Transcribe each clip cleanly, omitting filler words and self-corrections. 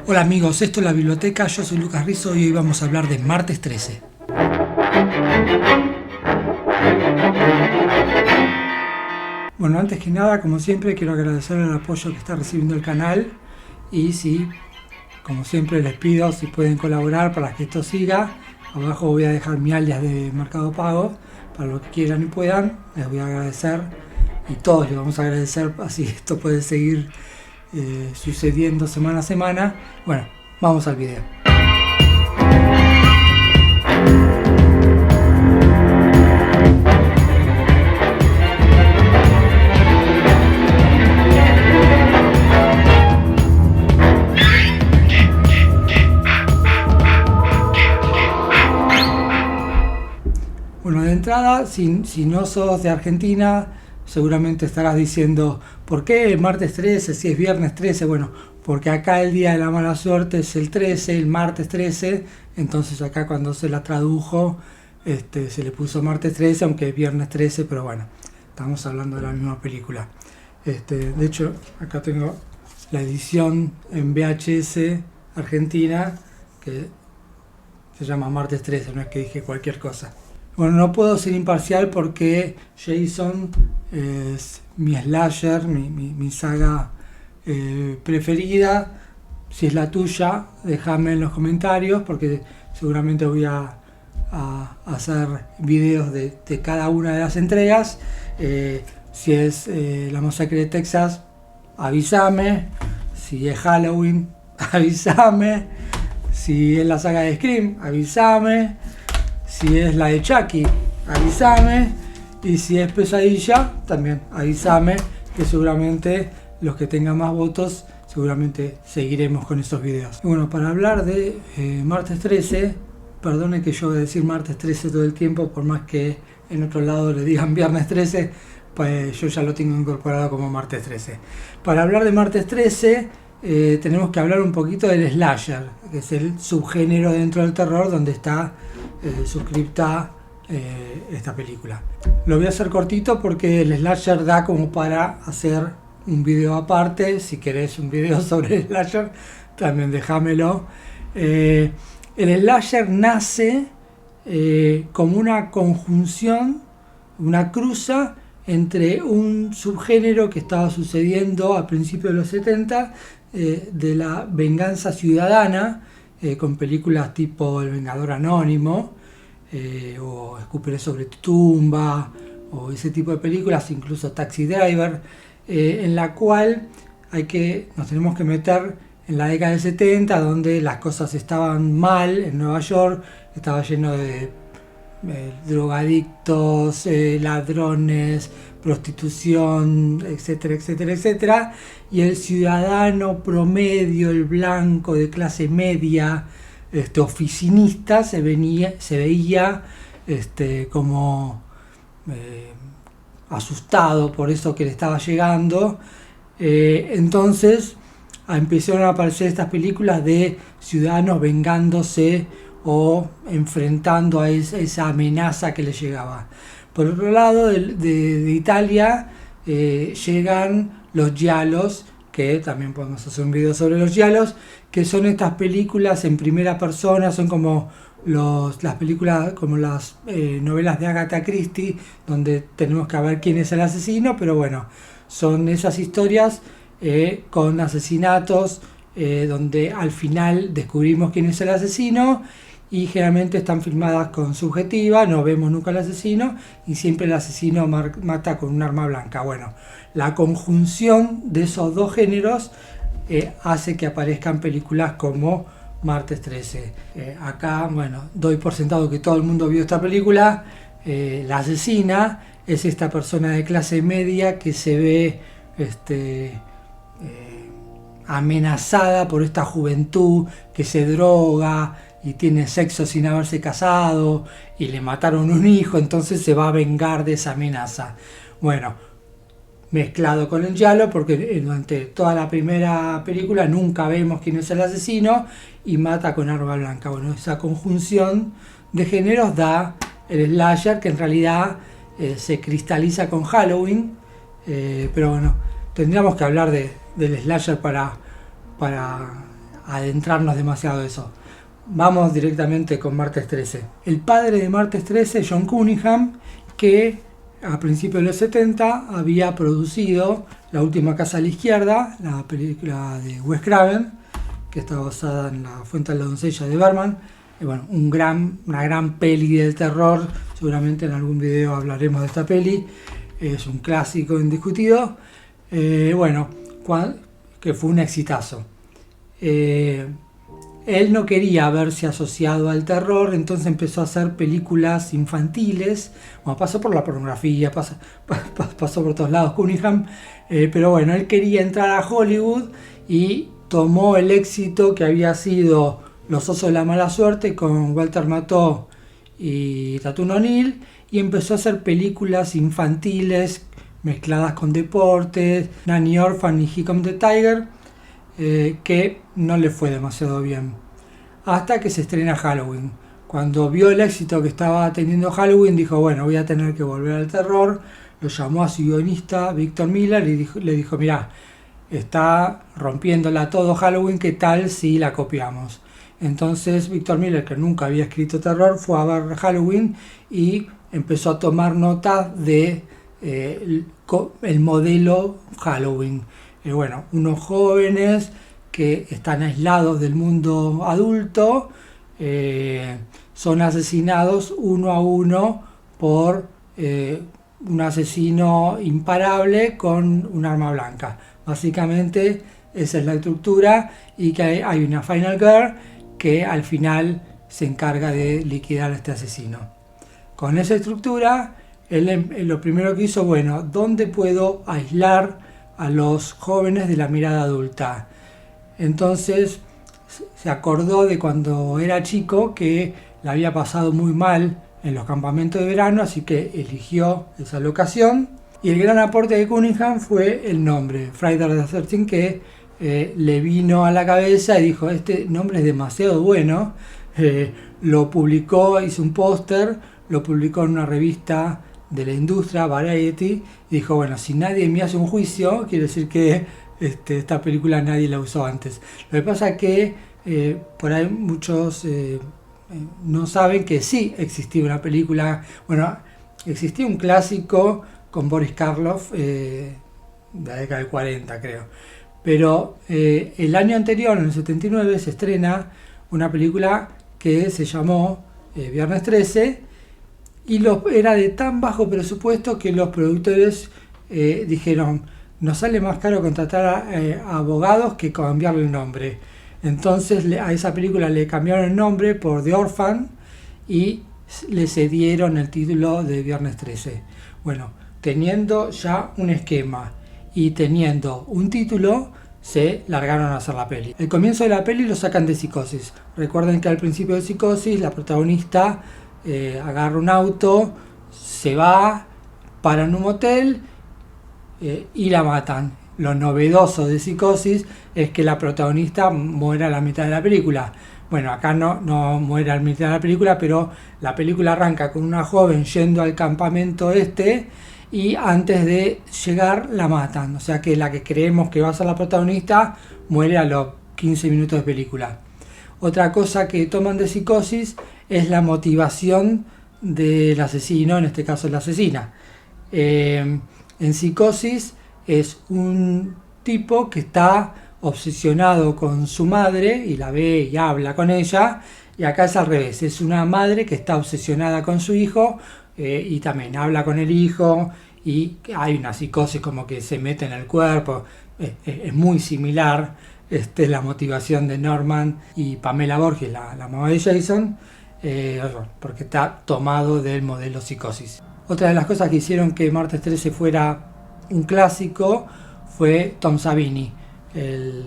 Hola amigos, esto es La Biblioteca, yo soy Lucas Rizzo y hoy vamos a hablar de Martes 13. Bueno, antes que nada, como siempre, quiero agradecer el apoyo que está recibiendo el canal y si, como siempre, les pido si pueden colaborar para que esto siga. Abajo voy a dejar mi alias de Mercado Pago para los que quieran y puedan, les voy a agradecer y todos les vamos a agradecer, así esto puede seguir sucediendo semana a semana. Bueno, vamos al video. Bueno, de entrada, si no sos de Argentina, seguramente estarás diciendo, ¿por qué martes 13 si es viernes 13? Bueno, porque acá el día de la mala suerte es el 13, el martes 13, entonces acá cuando se la tradujo se le puso martes 13, aunque es viernes 13, pero bueno, estamos hablando de la misma película. De hecho, acá tengo la edición en VHS Argentina, que se llama martes 13, no es que dije cualquier cosa. Bueno, no puedo ser imparcial porque Jason es mi slasher, mi saga preferida. Si es la tuya, déjame en los comentarios porque seguramente voy a hacer videos de cada una de las entregas. Si es La Masacre de Texas, avísame. Si es Halloween, avísame. Si es la saga de Scream, avísame. Si es la de Chucky, avísame. Y si es Pesadilla, también avísame, que seguramente los que tengan más votos, seguramente seguiremos con esos videos. Y bueno, para hablar de martes 13, perdone que yo voy a decir martes 13 todo el tiempo, por más que en otro lado le digan viernes 13, pues yo ya lo tengo incorporado como martes 13. Para hablar de martes 13, tenemos que hablar un poquito del slasher, que es el subgénero dentro del terror donde está suscripta esta película. Lo voy a hacer cortito porque el slasher da como para hacer un video aparte. Si querés un video sobre el slasher, también déjamelo. El slasher nace como una conjunción, una cruza entre un subgénero que estaba sucediendo a principios de los 70 de la venganza ciudadana, con películas tipo El Vengador Anónimo o Escupe sobre tu tumba o ese tipo de películas, incluso Taxi Driver, en la cual nos tenemos que meter en la década del 70, donde las cosas estaban mal en Nueva York, estaba lleno de drogadictos, ladrones, prostitución, etcétera, etcétera, etcétera, y el ciudadano promedio, el blanco de clase media, oficinista, se veía como asustado por eso que le estaba llegando. Entonces empezaron a aparecer estas películas de ciudadanos vengándose o enfrentando a esa amenaza que le llegaba. Por otro lado, de Italia llegan los giallos, que también podemos hacer un video sobre los giallos, que son estas películas en primera persona, son como las películas, como las novelas de Agatha Christie, donde tenemos que ver quién es el asesino, pero bueno, son esas historias con asesinatos donde al final descubrimos quién es el asesino. Y generalmente están filmadas con subjetiva, no vemos nunca al asesino y siempre el asesino mata con un arma blanca. Bueno, la conjunción de esos dos géneros hace que aparezcan películas como Martes 13. Acá, bueno, doy por sentado que todo el mundo vio esta película. La asesina es esta persona de clase media que se ve amenazada por esta juventud que se droga y tiene sexo sin haberse casado y le mataron un hijo, entonces se va a vengar de esa amenaza. Bueno, mezclado con el giallo, porque durante toda la primera película nunca vemos quién es el asesino y mata con arma blanca. Bueno, esa conjunción de géneros da el slasher, que en realidad se cristaliza con Halloween, pero bueno, tendríamos que hablar del slasher para adentrarnos demasiado en eso. Vamos directamente con Martes 13. El padre de Martes 13, John Cunningham, que a principios de los 70 había producido La última casa a la izquierda, la película de Wes Craven, que está basada en La fuente de la doncella de Bergman. Y bueno, una gran peli del terror, seguramente en algún video hablaremos de esta peli. Es un clásico indiscutido. Que fue un exitazo. Él no quería verse asociado al terror, entonces empezó a hacer películas infantiles. Bueno, pasó por la pornografía, pasó por todos lados Cunningham, pero bueno, él quería entrar a Hollywood y tomó el éxito que había sido Los osos de la mala suerte con Walter Matthau y Tatum O'Neal y empezó a hacer películas infantiles mezcladas con deportes, Nanny Orphan y He Come the Tiger, que no le fue demasiado bien. Hasta que se estrena Halloween. Cuando vio el éxito que estaba teniendo Halloween, dijo, bueno, voy a tener que volver al terror. Lo llamó a su guionista, Victor Miller, y le dijo, mirá, está rompiéndola todo Halloween, ¿qué tal si la copiamos? Entonces Victor Miller, que nunca había escrito terror, fue a ver Halloween y empezó a tomar notas de el modelo Halloween. Unos jóvenes que están aislados del mundo adulto son asesinados uno a uno por un asesino imparable con un arma blanca. Básicamente esa es la estructura, y que hay una Final Girl que al final se encarga de liquidar a este asesino. Con esa estructura, él lo primero que hizo, ¿dónde puedo aislar a los jóvenes de la mirada adulta? Entonces se acordó de cuando era chico que la había pasado muy mal en los campamentos de verano, así que eligió esa locación. Y el gran aporte de Cunningham fue el nombre, Friday the 13th, que le vino a la cabeza y dijo, este nombre es demasiado bueno. Lo publicó, hizo un póster, lo publicó en una revista de la industria, Variety, y dijo, si nadie me hace un juicio, quiere decir que esta película nadie la usó antes. Lo que pasa es que por ahí muchos no saben que sí existía una película, existía un clásico con Boris Karloff de la década del 40, creo. Pero el año anterior, en el 79, se estrena una película que se llamó Viernes 13, y era de tan bajo presupuesto que los productores dijeron, nos sale más caro contratar a abogados que cambiarle el nombre. Entonces a esa película le cambiaron el nombre por The Orphan y le cedieron el título de Viernes 13. Teniendo ya un esquema y teniendo un título, se largaron a hacer la peli. El comienzo de la peli lo sacan de Psicosis. Recuerden que al principio de Psicosis la protagonista agarra un auto, se va, para en un motel y la matan. Lo novedoso de Psicosis es que la protagonista muere a la mitad de la película. Acá no muere a la mitad de la película, pero la película arranca con una joven yendo al campamento y antes de llegar la matan. O sea que la que creemos que va a ser la protagonista muere a los 15 minutos de película. Otra cosa que toman de Psicosis es la motivación del asesino, en este caso la asesina. En Psicosis es un tipo que está obsesionado con su madre y la ve y habla con ella, y acá es al revés, es una madre que está obsesionada con su hijo y también habla con el hijo, y hay una psicosis como que se mete en el cuerpo. Es muy similar la motivación de Norman y Pamela Voorhees, la mamá de Jason, porque está tomado del modelo Psicosis. Otra de las cosas que hicieron que Martes 13 fuera un clásico fue Tom Savini, el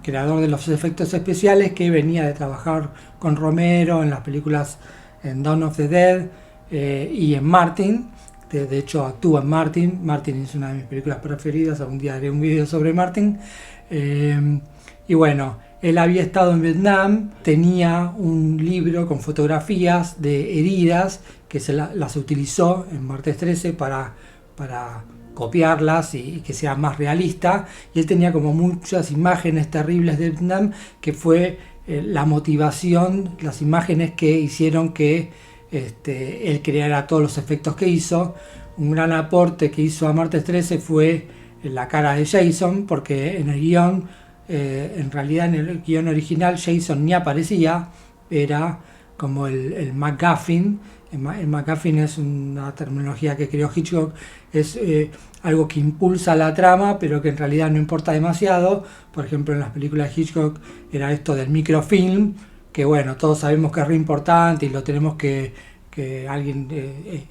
creador de los efectos especiales, que venía de trabajar con Romero en las películas en Dawn of the Dead y en Martin. De hecho actúa en Martin. Martin es una de mis películas preferidas, algún día haré un video sobre Martin. Y él había estado en Vietnam, tenía un libro con fotografías de heridas que las utilizó en Martes 13 para copiarlas y que sea más realista, y él tenía como muchas imágenes terribles de Vietnam, que fue la motivación, las imágenes que hicieron que él creara todos los efectos que hizo. Un gran aporte que hizo a Martes 13 fue la cara de Jason, porque en el guión, en realidad en el guión original Jason ni aparecía, era como el MacGuffin. El MacGuffin es una terminología que creó Hitchcock, es algo que impulsa la trama, pero que en realidad no importa demasiado. Por ejemplo, en las películas de Hitchcock era esto del microfilm, que bueno, todos sabemos que es re importante y lo tenemos que alguien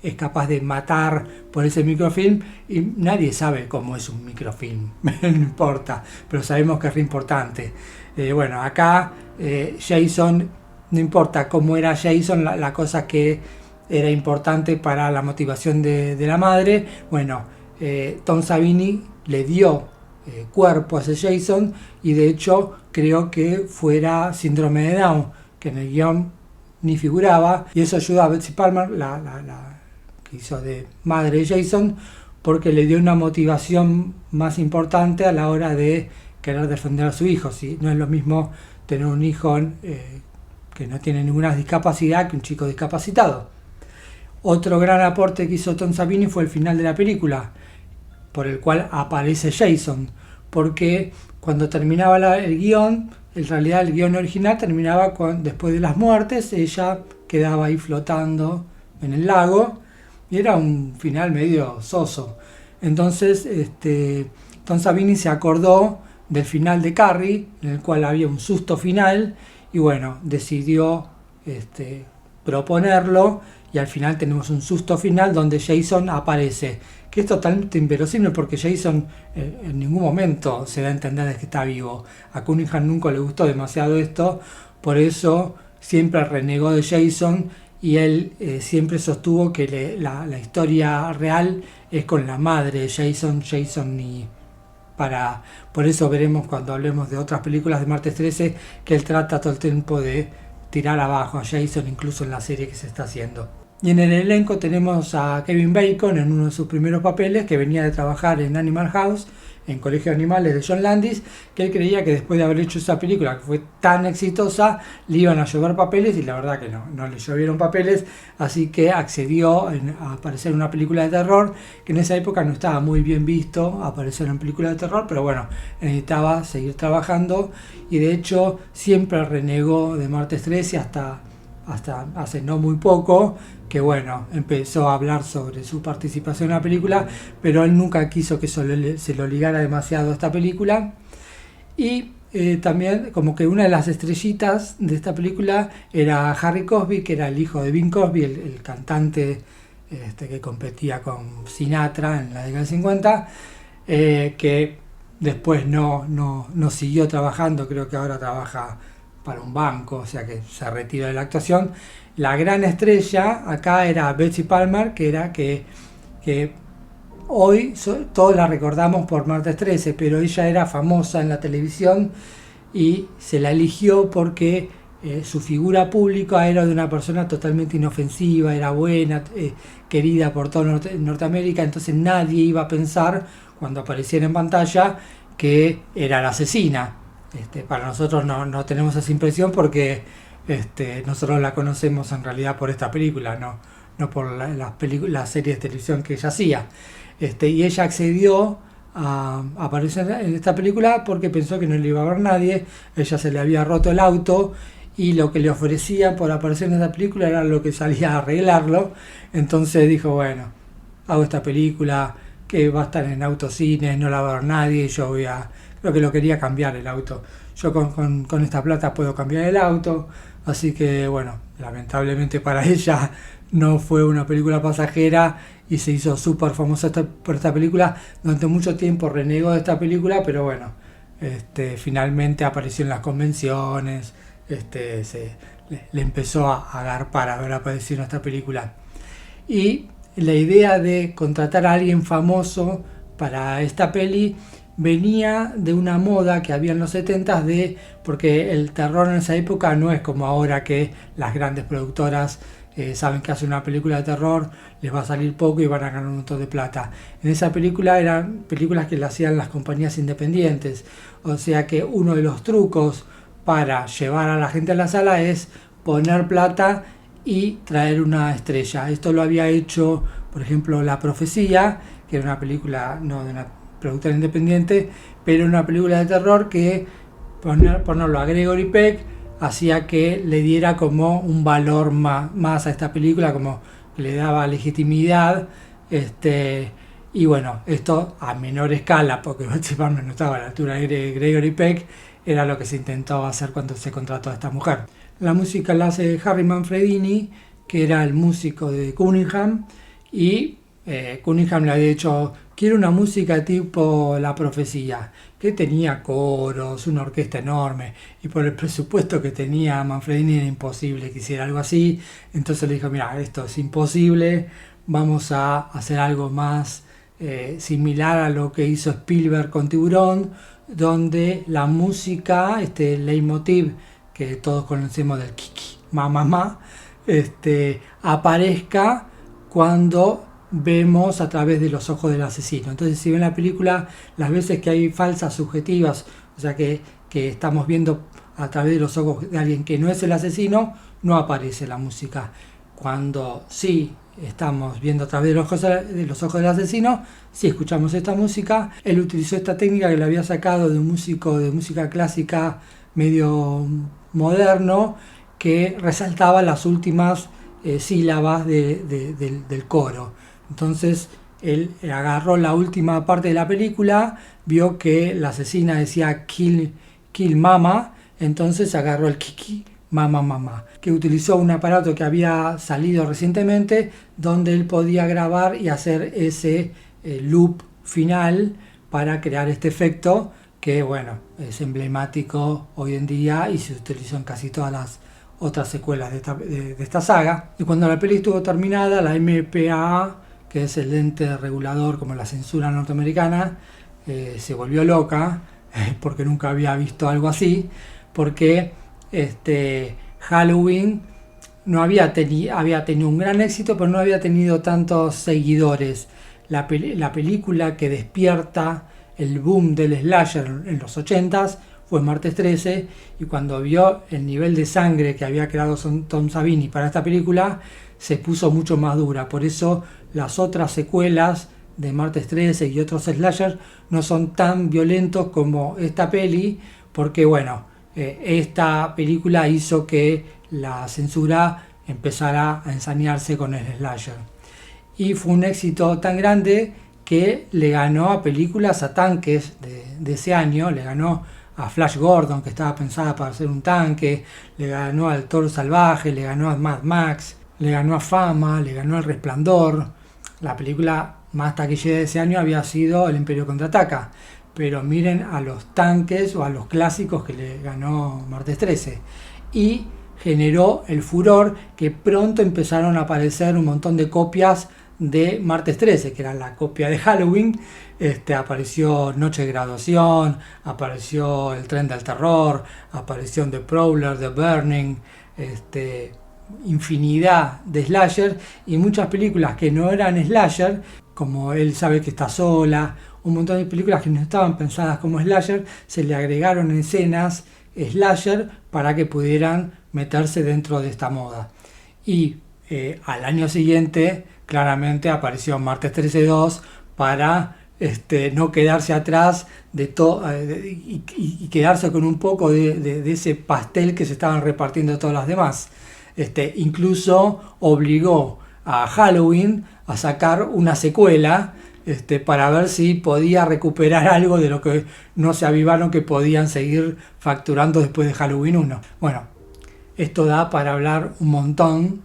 es capaz de matar por ese microfilm, y nadie sabe cómo es un microfilm, no importa, pero sabemos que es re importante. Bueno, acá Jason, no importa cómo era Jason, la cosa que era importante para la motivación de la madre, bueno, Tom Savini le dio cuerpo a ese Jason, y de hecho creo que fuera síndrome de Down, que en el guión ni figuraba, y eso ayudó a Betsy Palmer, la que hizo de madre de Jason, porque le dio una motivación más importante a la hora de querer defender a su hijo. ¿Sí? No es lo mismo tener un hijo que no tiene ninguna discapacidad que un chico discapacitado. Otro gran aporte que hizo Tom Savini fue el final de la película, por el cual aparece Jason, porque cuando terminaba el guión, en realidad el guión original terminaba después de las muertes, ella quedaba ahí flotando en el lago, y era un final medio soso. Entonces Tom Savini se acordó del final de Carrie, en el cual había un susto final, y bueno, decidió proponerlo, y al final tenemos un susto final donde Jason aparece, que es totalmente inverosímil, porque Jason en ningún momento se da a entender que está vivo. A Cunningham nunca le gustó demasiado esto, por eso siempre renegó de Jason, y él siempre sostuvo que la historia real es con la madre de Jason ni por eso veremos cuando hablemos de otras películas de Martes 13 que él trata todo el tiempo de tirar abajo a Jason, incluso en la serie que se está haciendo. Y en el elenco tenemos a Kevin Bacon en uno de sus primeros papeles, que venía de trabajar en Animal House, en Colegio de Animales de John Landis, que él creía que después de haber hecho esa película que fue tan exitosa, le iban a llover papeles, y la verdad que no le llovieron papeles, así que accedió a aparecer en una película de terror, que en esa época no estaba muy bien visto aparecer en películas de terror, pero bueno, necesitaba seguir trabajando, y de hecho siempre renegó de Martes 13 hasta hace no muy poco, que bueno, empezó a hablar sobre su participación en la película, pero él nunca quiso que se lo ligara demasiado a esta película. Y también como que una de las estrellitas de esta película era Harry Cosby, que era el hijo de Bing Cosby, el cantante que competía con Sinatra en la década del 50, que después no siguió trabajando, creo que ahora trabaja para un banco, o sea que se retiró de la actuación. La gran estrella acá era Betsy Palmer, que hoy todos la recordamos por Martes 13, pero ella era famosa en la televisión y se la eligió porque su figura pública era de una persona totalmente inofensiva, era buena, querida por todo Norteamérica, entonces nadie iba a pensar cuando apareciera en pantalla que era la asesina. Para nosotros no tenemos esa impresión porque nosotros la conocemos en realidad por esta película, no por las series de televisión que ella hacía. Y ella accedió a aparecer en esta película porque pensó que no le iba a ver nadie. Ella se le había roto el auto y lo que le ofrecían por aparecer en esta película era lo que salía a arreglarlo. Entonces dijo, bueno, hago esta película que va a estar en autocines, no la va a ver nadie, y yo creo que lo quería cambiar el auto. Yo con esta plata puedo cambiar el auto, así que bueno, lamentablemente para ella no fue una película pasajera y se hizo súper famosa por esta película. Durante mucho tiempo renegó de esta película, pero bueno, finalmente apareció en las convenciones, le empezó a agarpar haber aparecido en esta película. Y la idea de contratar a alguien famoso para esta peli venía de una moda que había en los 70s porque el terror en esa época no es como ahora que las grandes productoras saben que hacen una película de terror, les va a salir poco y van a ganar un montón de plata. En esa película eran películas que le hacían las compañías independientes, o sea que uno de los trucos para llevar a la gente a la sala es poner plata y traer una estrella. Esto lo había hecho, por ejemplo, La Profecía, que era una película no de una productora independiente, pero una película de terror que ponerlo a Gregory Peck hacía que le diera como un valor más a esta película, como que le daba legitimidad. Y bueno, esto a menor escala, porque Betsy Palmer no estaba a la altura de Gregory Peck, era lo que se intentó hacer cuando se contrató a esta mujer. La música la hace Harry Manfredini, que era el músico de Cunningham, y Cunningham le había dicho: quiero una música tipo La Profecía, que tenía coros, una orquesta enorme, y por el presupuesto que tenía Manfredini era imposible que hiciera algo así. Entonces le dijo: mira, esto es imposible, vamos a hacer algo más similar a lo que hizo Spielberg con Tiburón, donde la música, este leitmotiv que todos conocemos del kiki, ma, aparezca cuando vemos a través de los ojos del asesino. Entonces, si ven la película, las veces que hay falsas subjetivas, o sea que estamos viendo a través de los ojos de alguien que no es el asesino, no aparece la música. Cuando sí estamos viendo a través de los ojos del asesino, sí escuchamos esta música. Él utilizó esta técnica que le había sacado de un músico de música clásica medio moderno, que resaltaba las últimas sílabas del coro. Entonces él agarró la última parte de la película, vio que la asesina decía kill mama, entonces agarró el kiki mama, que utilizó un aparato que había salido recientemente, donde él podía grabar y hacer ese loop final para crear este efecto que, bueno, es emblemático hoy en día y se utilizó en casi todas las otras secuelas de esta saga. Y cuando la peli estuvo terminada, la MPAA, que es el ente regulador como la censura norteamericana, se volvió loca porque nunca había visto algo así, porque Halloween no había tenido un gran éxito, pero no había tenido tantos seguidores. La película que despierta el boom del slasher en los 80s fue Martes 13, y cuando vio el nivel de sangre que había creado Tom Savini para esta película, se puso mucho más dura. Por eso las otras secuelas de Martes 13 y otros slashers no son tan violentos como esta peli, porque bueno, esta película hizo que la censura empezara a ensañarse con el slasher. Y fue un éxito tan grande que le ganó a películas, a tanques de ese año. Le ganó a Flash Gordon, que estaba pensada para ser un tanque, le ganó al Toro Salvaje, le ganó a Mad Max, le ganó a Fama, le ganó al Resplandor. La película más taquillera de ese año había sido El Imperio Contraataca, pero miren a los tanques o a los clásicos que le ganó Martes 13. Y generó el furor que pronto empezaron a aparecer un montón de copias de Martes 13, que era la copia de Halloween. Apareció Noche de Graduación, apareció El Tren del Terror, apareció The Prowler, The Burning, infinidad de slasher, y muchas películas que no eran slasher, como Él sabe que está sola, un montón de películas que no estaban pensadas como slasher, se le agregaron escenas slasher para que pudieran meterse dentro de esta moda. Y al año siguiente claramente apareció Martes 13-2 para no quedarse atrás de y quedarse con un poco de ese pastel que se estaban repartiendo todas las demás. Incluso obligó a Halloween a sacar una secuela para ver si podía recuperar algo de lo que no se avivaron que podían seguir facturando después de Halloween 1. Bueno, esto da para hablar un montón.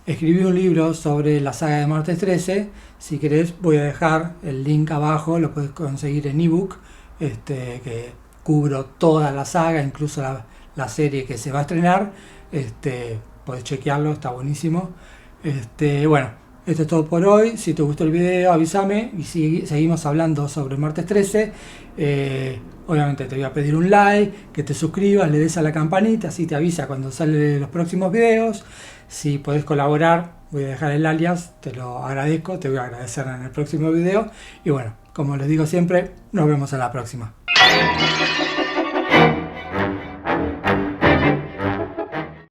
Escribí un libro sobre la saga de Martes 13. Si querés, voy a dejar el link abajo, lo puedes conseguir en ebook, que cubro toda la saga, incluso la serie que se va a estrenar. Podés chequearlo, está buenísimo. Bueno, esto es todo por hoy. Si te gustó el video, avísame y seguimos hablando sobre martes 13. Obviamente te voy a pedir un like, que te suscribas, le des a la campanita, así te avisa cuando salen los próximos videos. Si podés colaborar, voy a dejar el alias, te lo agradezco, te voy a agradecer en el próximo video. Y bueno, como les digo siempre, nos vemos en la próxima.